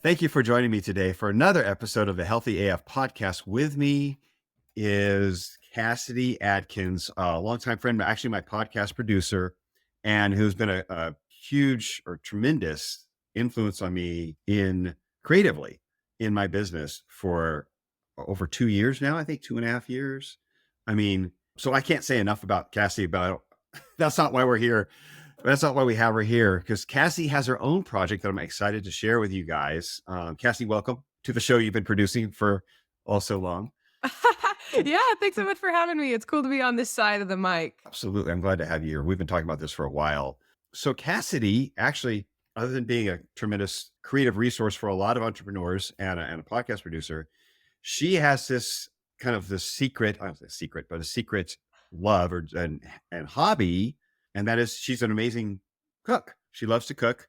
Thank you for joining me today for another episode of the Healthy AF podcast. With me is Cassidyy Atkins, a longtime friend, actually my podcast producer, and who's been a huge or tremendous influence on me in creatively in my business for over 2 years now. I think 2.5 years. I mean, so I can't say enough about Cassidyy, but that's not why we're here. That's not why we have her here, because Cassie has her own project that I'm excited to share with you guys. Cassie, welcome to the show you've been producing for all so long. Yeah, thanks so much for having me. It's cool to be on this side of the mic. Absolutely. I'm glad to have you here. We've been talking about this for a while. So, Cassidyy, actually, other than being a tremendous creative resource for a lot of entrepreneurs and a podcast producer, she has this kind of the secret, I don't say secret, but a secret love and hobby. And that is she's an amazing cook. She loves to cook.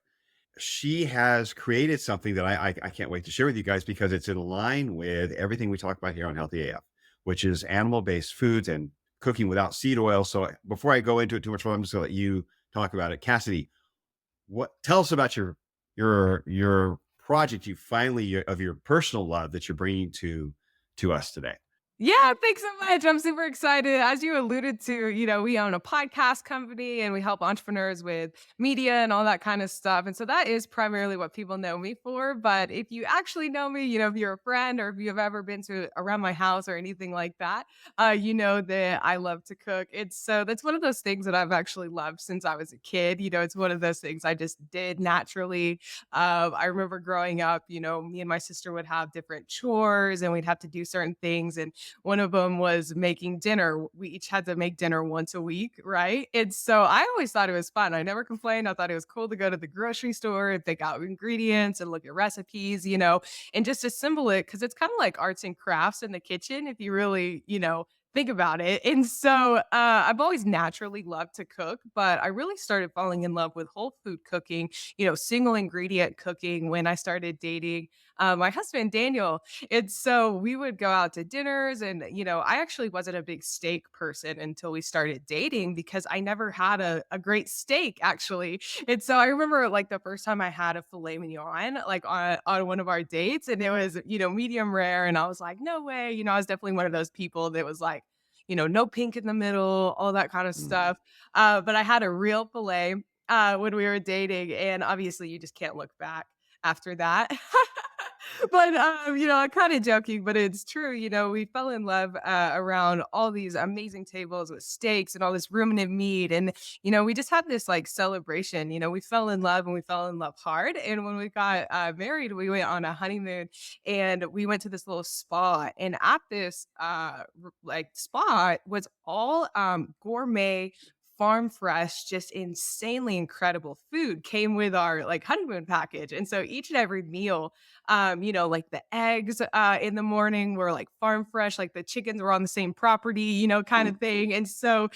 She has created something that I can't wait to share with you guys because it's in line with everything we talk about here on Healthy AF, which is animal-based foods and cooking without seed oil. So before I go into it too much, I'm just gonna let you talk about it. Cassidyy, what tell us about your project you finally of your personal love that you're bringing to us today. Yeah, thanks so much. I'm super excited. As you alluded to, we own a podcast company and we help entrepreneurs with media and all that kind of stuff. And so that is primarily what people know me for. But if you actually know me, if you're a friend or if you've ever been to around my house or anything like that, you know that I love to cook. That's one of those things that I've actually loved since I was a kid. It's one of those things I just did naturally. I remember growing up, me and my sister would have different chores and we'd have to do certain things. And one of them was making dinner. We each had to make dinner once a week, right? And so I always thought it was fun. I never complained. I thought it was cool to go to the grocery store and pick out ingredients and look at recipes, and just assemble it because it's kind of like arts and crafts in the kitchen if you really, think about it. And so I've always naturally loved to cook, but I really started falling in love with whole food cooking, single ingredient cooking when I started dating my husband, Daniel. And so we would go out to dinners and, I actually wasn't a big steak person until we started dating because I never had a great steak actually. And so I remember like the first time I had a filet mignon, like on one of our dates and it was, medium rare. And I was like, no way. I was definitely one of those people that was like, no pink in the middle, all that kind of Mm. stuff. But I had a real filet when we were dating. And obviously you just can't look back after that. But, I'm kinda joking, but it's true, we fell in love, around all these amazing tables with steaks and all this ruminant meat, and, we just had this, like, celebration, we fell in love and we fell in love hard, and when we got, married, we went on a honeymoon, and we went to this little spa, and at this, spa was all, gourmet farm fresh, just insanely incredible food came with our like honeymoon package. And so each and every meal, like the eggs in the morning were like farm fresh, like the chickens were on the same property, kind Mm. of thing. And so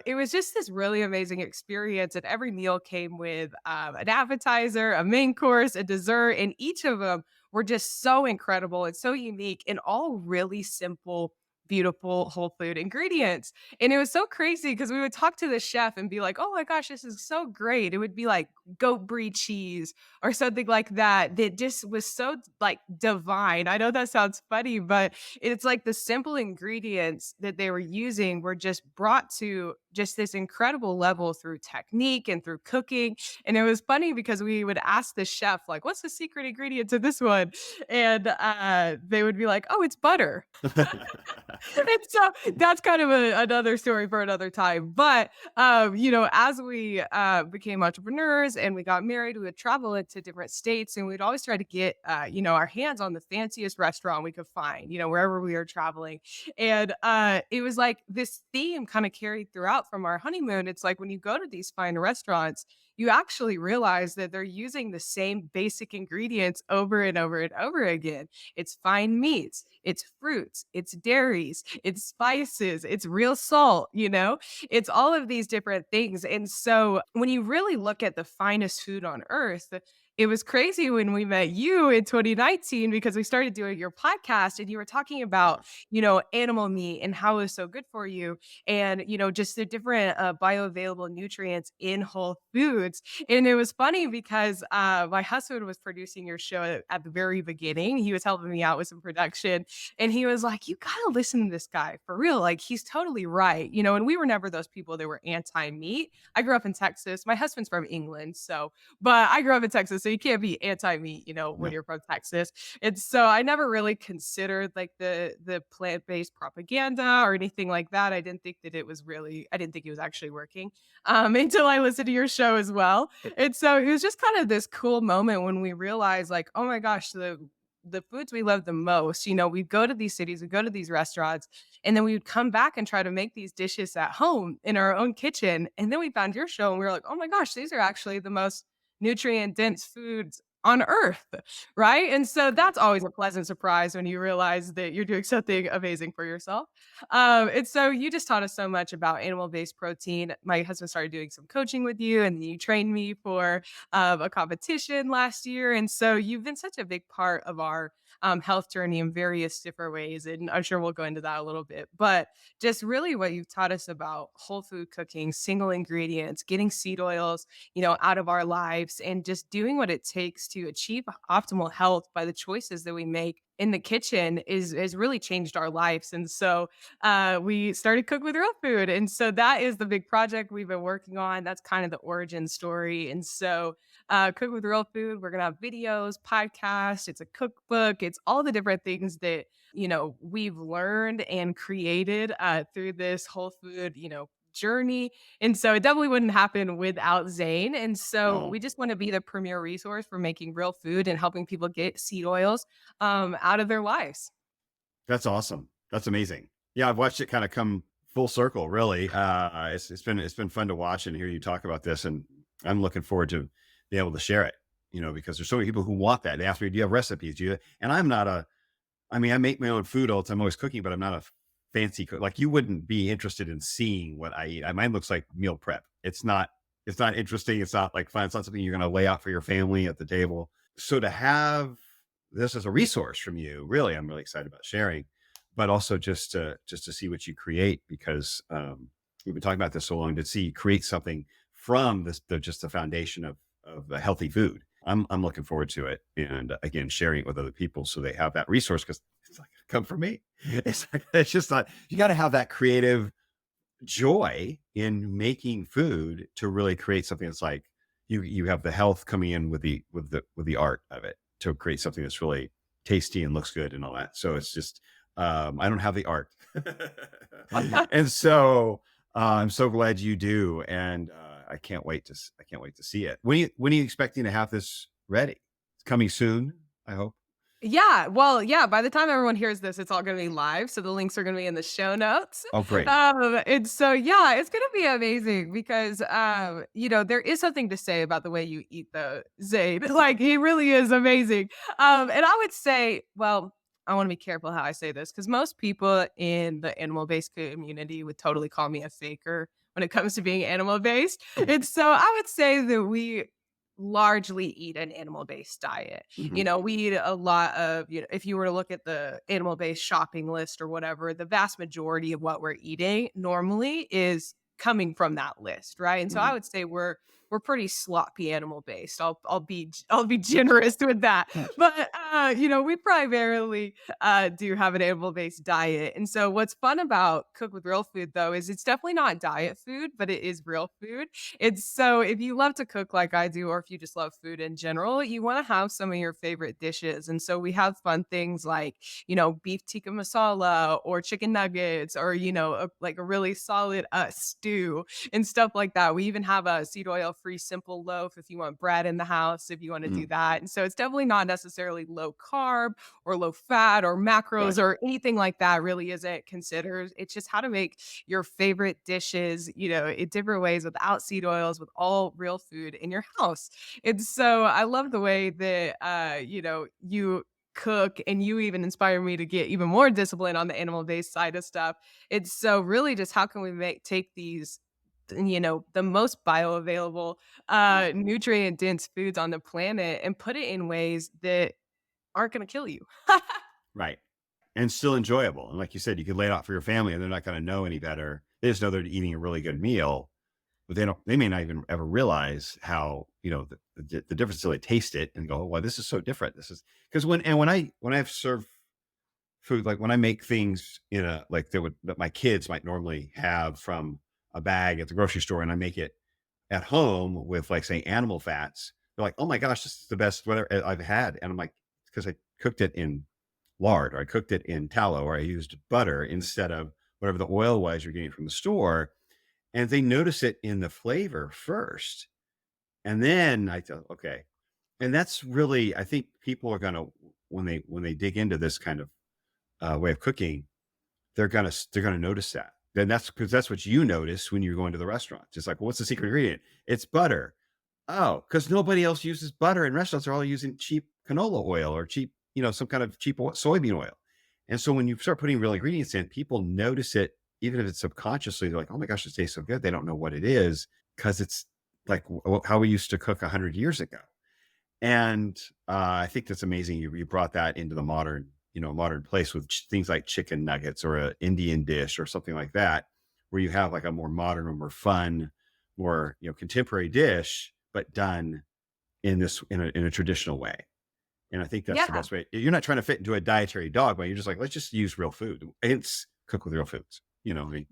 it was just this really amazing experience. And every meal came with an appetizer, a main course, a dessert, and each of them were just so incredible and so unique and all really simple beautiful whole food ingredients. And it was so crazy because we would talk to the chef and be like, "Oh my gosh, this is so great." It would be like goat brie cheese or something like that that just was so like divine. I know that sounds funny, but it's like the simple ingredients that they were using were just brought to just this incredible level through technique and through cooking. And it was funny because we would ask the chef like, "What's the secret ingredient to this one?" And they would be like, "Oh, it's butter." And so that's kind of another story for another time. But as we became entrepreneurs and we got married, we would travel into different states, and we'd always try to get our hands on the fanciest restaurant we could find, wherever we were traveling. And it was like this theme kind of carried throughout from our honeymoon. It's like when you go to these fine restaurants, you actually realize that they're using the same basic ingredients over and over and over again. It's fine meats, it's fruits, it's dairies, it's spices, it's real salt, It's all of these different things. And so when you really look at the finest food on earth, it was crazy when we met you in 2019 because we started doing your podcast and you were talking about, animal meat and how it was so good for you and, just the different bioavailable nutrients in whole foods. And it was funny because my husband was producing your show at the very beginning. He was helping me out with some production and he was like, "You got to listen to this guy for real. Like, he's totally right." And we were never those people that were anti meat. I grew up in Texas. My husband's from England. But I grew up in Texas, so you can't be anti-meat, when No. you're from Texas. And so I never really considered like the plant-based propaganda or anything like that. I didn't think it was actually working until I listened to your show as well. And so it was just kind of this cool moment when we realized like, oh my gosh, the foods we love the most, we'd go to these cities, we'd go to these restaurants, and then we would come back and try to make these dishes at home in our own kitchen. And then we found your show and we were like, oh my gosh, these are actually the most nutrient dense foods on earth, right? And so that's always a pleasant surprise when you realize that you're doing something amazing for yourself. And so you just taught us so much about animal based protein. My husband started doing some coaching with you, and you trained me for a competition last year. And so you've been such a big part of our health journey in various different ways. And I'm sure we'll go into that a little bit. But just really what you've taught us about whole food cooking, single ingredients, getting seed oils, out of our lives and just doing what it takes to achieve optimal health by the choices that we make in the kitchen is has really changed our lives. And so we started Cook with Real Food. And so that is the big project we've been working on. That's kind of the origin story. And so Cook with Real Food, we're gonna have videos, podcasts, it's a cookbook, it's all the different things that we've learned and created through this whole food, journey. And so it definitely wouldn't happen without Zane. And so No. we just want to be the premier resource for making real food and helping people get seed oils out of their lives. That's awesome. That's amazing. Yeah, I've watched it kind of come full circle, really. It's been fun to watch and hear you talk about this, and I'm looking forward to being able to share it. Because there's so many people who want that. They ask me, "Do you have recipes? Do you?" And I'm not a. I mean, I make my own food all the time. I'm always cooking, but I'm not a fancy cook. Like you wouldn't be interested in seeing what I eat. Mine looks like meal prep. It's not. It's not interesting. It's not like fun. It's not something you're going to lay out for your family at the table. So to have this as a resource from you, really, I'm really excited about sharing, but also just to see what you create because we've been talking about this so long to see create something from this, just the foundation of a healthy food. I'm looking forward to it, and again, sharing it with other people so they have that resource because it's like come from me. It's just not. You got to have that creative joy in making food to really create something that's like you have the health coming in with the art of it to create something that's really tasty and looks good and all that. So it's just I don't have the art. And so I'm so glad you do, and I can't wait to see it. When are you expecting to have this ready? It's coming soon, I hope. Yeah, well, yeah, by the time everyone hears this, it's all gonna be live, so the links are gonna be in the show notes. Oh, great. And so, yeah, it's gonna be amazing because, there is something to say about the way you eat the Zaid. Like, he really is amazing. And I would say, well, I wanna be careful how I say this because most people in the animal-based community would totally call me a faker when it comes to being animal-based. And so I would say that we largely eat an animal-based diet. Mhm. We eat a lot of, if you were to look at the animal-based shopping list or whatever, the vast majority of what we're eating normally is coming from that list, right? And so I Mhm. would say we're pretty sloppy animal-based. I'll be generous with that. But we primarily do have an animal-based diet. And so what's fun about Cook with Real Food though is it's definitely not diet food, but it is real food. And so if you love to cook like I do, or if you just love food in general, you want to have some of your favorite dishes. And so we have fun things like, beef tikka masala or chicken nuggets or, like a really solid stew and stuff like that. We even have a seed oil free simple loaf if you want bread in the house, if you want to do Mhm. that. And so it's definitely not necessarily low carb or low fat or macros Right. or anything like that really isn't considered. It's just how to make your favorite dishes, in different ways without seed oils, with all real food in your house. And so I love the way that, you cook and you even inspire me to get even more discipline on the animal based side of stuff. It's so really just how can we take these the most bioavailable, nutrient dense foods on the planet and put it in ways that aren't going to kill you. Right. And still enjoyable. And like you said, you could lay it out for your family and they're not going to know any better. They just know they're eating a really good meal, but they may not even ever realize how, the difference until they taste it and go, well, this is so different. This is because when I serve food, like when I make things in a, like that my kids might normally have from a bag at the grocery store, and I make it at home with, like, say, animal fats, they're like, oh my gosh, this is the best whatever I've had. And I'm like, because I cooked it in lard, or I cooked it in tallow, or I used butter instead of whatever the oil was you're getting from the store. And they notice it in the flavor first. And then I thought, okay. And that's really, I think people are gonna, when they dig into this kind of way of cooking, they're gonna notice that. Then that's because that's what you notice when you're going to the restaurant. It's like, well, what's the secret ingredient? It's butter. Oh, because nobody else uses butter in restaurants. They're all using cheap canola oil or cheap, some kind of cheap soybean oil. And so when you start putting real ingredients in, people notice it, even if it's subconsciously. They're like, oh my gosh, it tastes so good. They don't know what it is because it's like how we used to cook 100 years ago. And I think that's amazing. You brought that into the modern place with things like chicken nuggets or an Indian dish or something like that, where you have like a more modern or more fun, more contemporary dish, but done in a traditional way. And I think that's the Yeah. best way. You're not trying to fit into a dietary dogma. You're just like, let's just use real food. It's cook with real foods. I mean,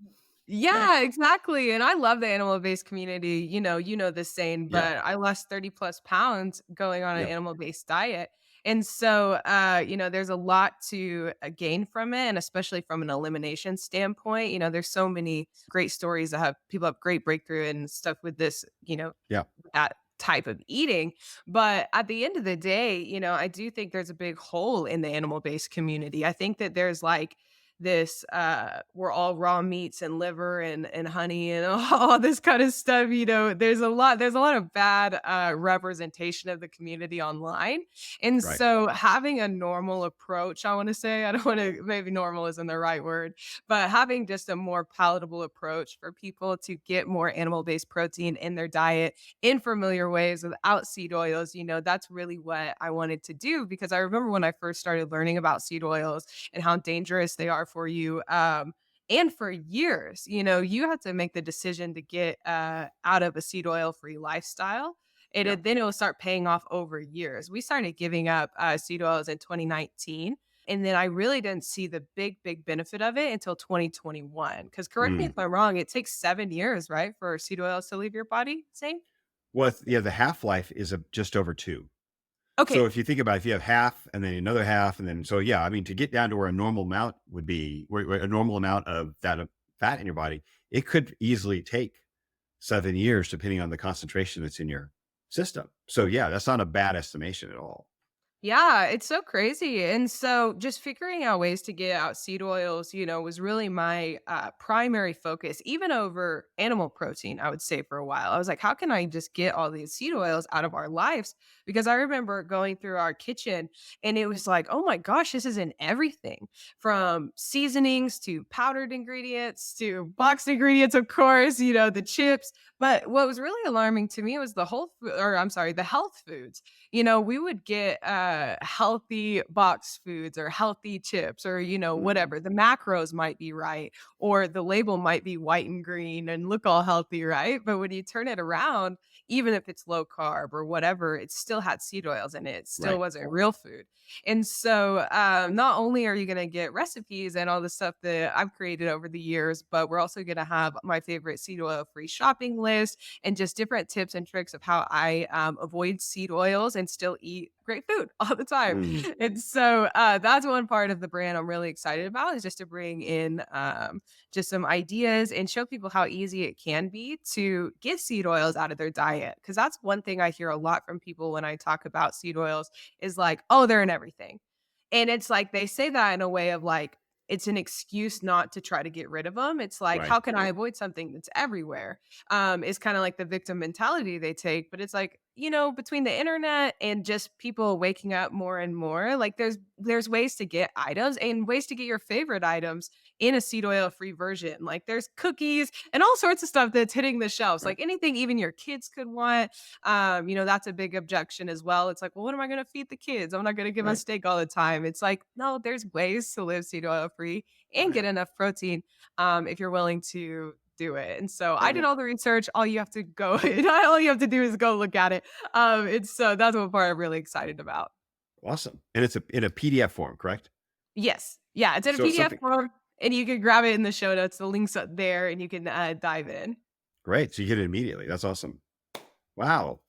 yeah, Yeah, exactly, and I love the animal-based community, this saying, yeah, but I lost 30 plus pounds going on an yeah, animal-based diet, and so, there's a lot to, gain from it, and especially from an elimination standpoint. There's so many great stories that have people have great breakthrough and stuff with this, yeah. that type of eating, but at the end of the day, I do think there's a big hole in the animal-based community. I think that there's, like, this we're all raw meats and liver and honey and all this kind of stuff. There's a lot of bad representation of the community online, and Right. so having a normal approach, I want to say, I don't want to, maybe normal isn't the right word, but having just a more palatable approach for people to get more animal based protein in their diet in familiar ways without seed oils. That's really what I wanted to do, because I remember when I first started learning about seed oils and how dangerous they are for you. And for years, you had to make the decision to get out of a seed oil free lifestyle. Yeah. Then it will start paying off over years. We started giving up seed oils in 2019. And then I really didn't see the big, big benefit of it until 2021. Because correct me if Mm. I'm wrong, it takes 7 years, right, for seed oils to leave your body? Same? Well, yeah, the half life is just over 2. So Okay. if you think about it, if you have half and then another half, and then so yeah, I mean, to get down to where a normal amount would be, where a normal amount of that fat in your body, it could easily take 7 years, depending on the concentration that's in your system. So yeah, that's not a bad estimation at all. Yeah, it's so crazy. And so just figuring out ways to get out seed oils, was really my primary focus, even over animal protein, I would say for a while. I was like, how can I just get all these seed oils out of our lives? Because I remember going through our kitchen and it was like, oh my gosh, this is in everything, from seasonings to powdered ingredients to boxed ingredients, of course, the chips. But what was really alarming to me was the health foods. We would get healthy boxed foods or healthy chips or, Mhm. whatever. The macros might be right or the label might be white and green and look all healthy, right? But when you turn it around, even if it's low carb or whatever, it still had seed oils in it. It still Right. wasn't real food. And so, not only are you going to get recipes and all the stuff that I've created over the years, but we're also going to have my favorite seed oil free shopping list and just different tips and tricks of how I avoid seed oils and still eat great food all the time. Mm. And so that's one part of the brand I'm really excited about, is just to bring in just some ideas and show people how easy it can be to get seed oils out of their diet. Because that's one thing I hear a lot from people when I talk about seed oils is like, oh, they're in everything. And it's like they say that in a way of like, it's an excuse not to try to get rid of them. It's like, Right. how can I avoid something that's everywhere? It's kind of like the victim mentality they take, but it's like, between the internet and just people waking up more and more, like there's ways to get items and ways to get your favorite items in a seed oil free version. Like there's cookies and all sorts of stuff that's hitting the shelves. Right. Like anything even your kids could want. That's a big objection as well. It's like, well, what am I going to feed the kids? I'm not going to give them Right. steak all the time. It's like, no, there's ways to live seed oil free Oh and yeah. get enough protein if you're willing to do it. And so Right. I did Well, all the research. All you have to go, all you have to do is go look at it. It's so that's what part I'm really excited about. awesome. And it's in a PDF form, correct? Yes, yeah, it's in a So it's PDF something form, and you can grab it in the show notes. The links up there, and you can dive in. great. So you get it immediately. That's awesome. Wow.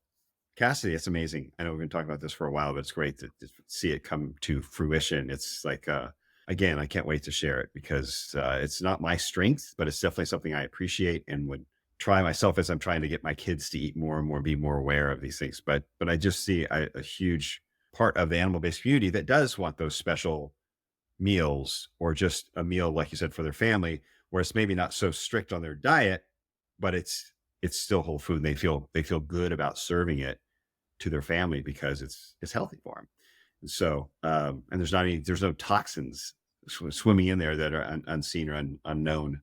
Cassidy, it's amazing. I know we've been talking about this for a while, but it's great to see it come to fruition. It's like, again, I can't wait to share it because it's not my strength, but it's definitely something I appreciate and would try myself as I'm trying to get my kids to eat more and more, be more aware of these things. But I just see a huge part of the animal based community that does want those special meals or just a meal, like you said, for their family, where it's maybe not so strict on their diet, but it's still whole food. And they feel good about serving it to their family because it's healthy for them. And so, and there's no toxins swimming in there that are unseen or unknown.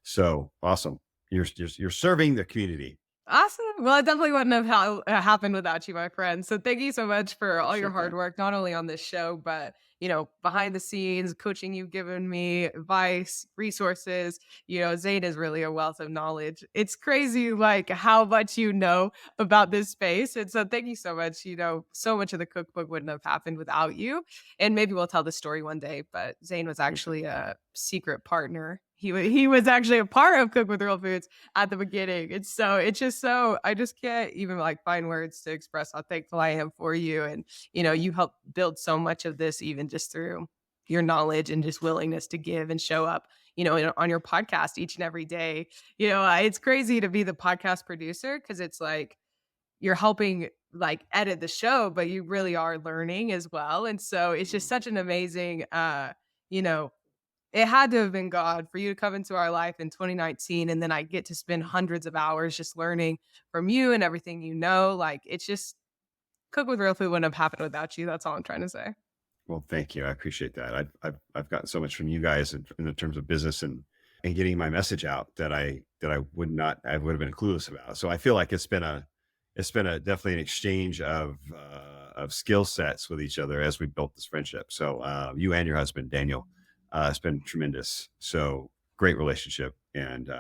So awesome. You're serving the community. Awesome. Well, it definitely wouldn't have happened without you, my friend. So thank you so much for all your Sure hard thing. work, not only on this show, but behind the scenes, coaching you've given me, advice, resources. Zane is really a wealth of knowledge. It's crazy, like how much you know about this space. And so thank you so much. So much of the cookbook wouldn't have happened without you. And maybe we'll tell the story one day. But Zane was Sure thing. actually a secret partner. He was actually a part of Cook with Real Foods at the beginning. And so it's just so I just can't even like find words to express how thankful I am for you. And you helped build so much of this even just through your knowledge and just willingness to give and show up, on your podcast each and every day. It's crazy to be the podcast producer because it's like you're helping like edit the show, but you really are learning as well. And so it's just Mm. such an amazing you know, it had to have been God for you to come into our life in 2019, and then I get to spend hundreds of hours just learning from you and everything like, it's just Cook with Real Food wouldn't have happened without you, that's all I'm trying to say. Well, thank you. I appreciate that. I've gotten so much from you guys in the terms of business and getting my message out that I would have been clueless about. So I feel like it's been a definitely an exchange of skill sets with each other as we built this friendship. So you and your husband Daniel, it's been tremendous. So great relationship, and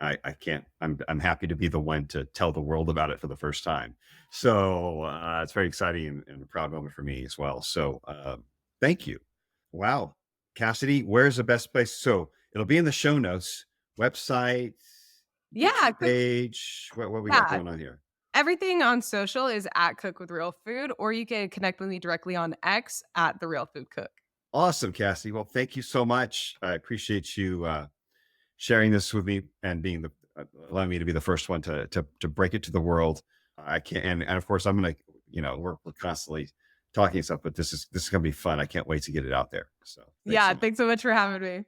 I can't. I'm happy to be the one to tell the world about it for the first time. So it's very exciting and a proud moment for me as well. So thank you. Wow. Cassidy, where's the best place? So it'll be in the show notes, website, Yeah, YouTube page. What we got yeah, going on here? everything on social is at Cook with Real Food, or you can connect with me directly on X at The Real Food Cook. Awesome, Cassidy. Well, thank you so much. I appreciate you sharing this with me and being allowing me to be the first one to break it to the world. I can't, and of course, I'm gonna, we're constantly talking stuff, but this is gonna be fun. I can't wait to get it out there. So thanks Yeah, so much. thanks so much for having me.